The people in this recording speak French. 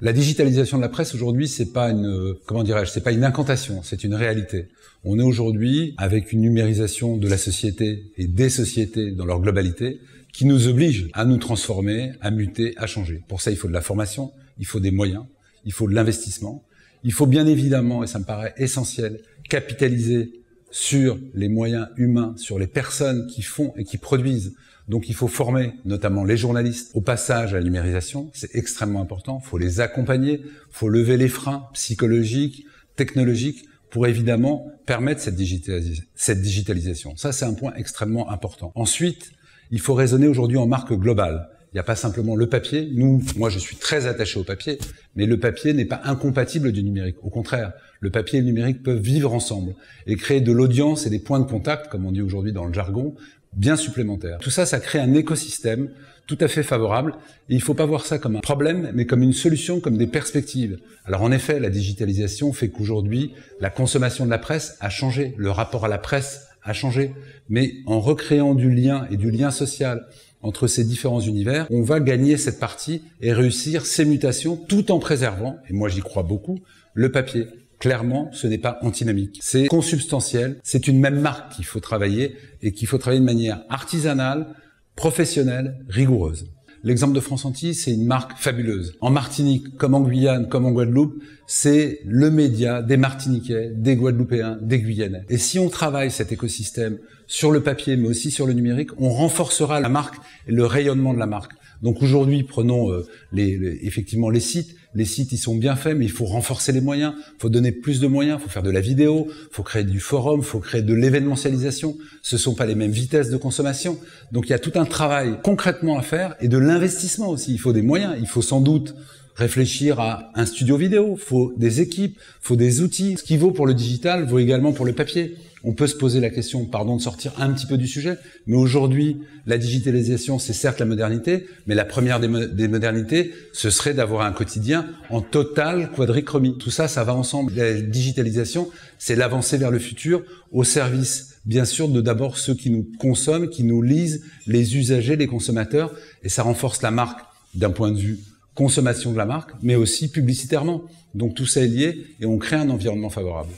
La digitalisation de la presse aujourd'hui, c'est pas c'est pas une incantation, c'est une réalité. On est aujourd'hui avec une numérisation de la société et des sociétés dans leur globalité qui nous oblige à nous transformer, à muter, à changer. Pour ça, il faut de la formation, il faut des moyens, il faut de l'investissement. Il faut bien évidemment, et ça me paraît essentiel, capitaliser sur les moyens humains, sur les personnes qui font et qui produisent. Donc il faut former notamment les journalistes au passage à la numérisation, c'est extrêmement important. Il faut les accompagner, il faut lever les freins psychologiques, technologiques, pour évidemment permettre cette digitalisation. Ça, c'est un point extrêmement important. Ensuite, il faut raisonner aujourd'hui en marque globale. Il n'y a pas simplement le papier. Moi, je suis très attaché au papier, mais le papier n'est pas incompatible du numérique. Au contraire, le papier et le numérique peuvent vivre ensemble et créer de l'audience et des points de contact, comme on dit aujourd'hui dans le jargon, bien supplémentaires. Tout ça, ça crée un écosystème tout à fait favorable. Et il ne faut pas voir ça comme un problème, mais comme une solution, comme des perspectives. Alors en effet, la digitalisation fait qu'aujourd'hui, la consommation de la presse a changé, le rapport à la presse a changé. Mais en recréant du lien et du lien social entre ces différents univers, on va gagner cette partie et réussir ces mutations tout en préservant, et moi j'y crois beaucoup, le papier. Clairement, ce n'est pas antinomique. C'est consubstantiel, c'est une même marque qu'il faut travailler et qu'il faut travailler de manière artisanale, professionnelle, rigoureuse. L'exemple de France Antilles, c'est une marque fabuleuse. En Martinique, comme en Guyane, comme en Guadeloupe, c'est le média des Martiniquais, des Guadeloupéens, des Guyanais. Et si on travaille cet écosystème sur le papier, mais aussi sur le numérique, on renforcera la marque et le rayonnement de la marque. Donc aujourd'hui, prenons effectivement les sites. Les sites, ils sont bien faits, mais il faut renforcer les moyens. Il faut donner plus de moyens. Il faut faire de la vidéo. Il faut créer du forum. Il faut créer de l'événementialisation. Ce sont pas les mêmes vitesses de consommation. Donc il y a tout un travail concrètement à faire et de l'investissement aussi. Il faut des moyens. Il faut sans doute réfléchir à un studio vidéo. Il faut des équipes. Il faut des outils. Ce qui vaut pour le digital vaut également pour le papier. On peut se poser la question, pardon de sortir un petit peu du sujet, mais aujourd'hui, la digitalisation, c'est certes la modernité, mais la première des modernités, ce serait d'avoir un quotidien en totale quadrichromie. Tout ça, ça va ensemble. La digitalisation, c'est l'avancée vers le futur au service, bien sûr, de d'abord ceux qui nous consomment, qui nous lisent, les usagers, les consommateurs, et ça renforce la marque d'un point de vue consommation de la marque, mais aussi publicitairement. Donc tout ça est lié et on crée un environnement favorable.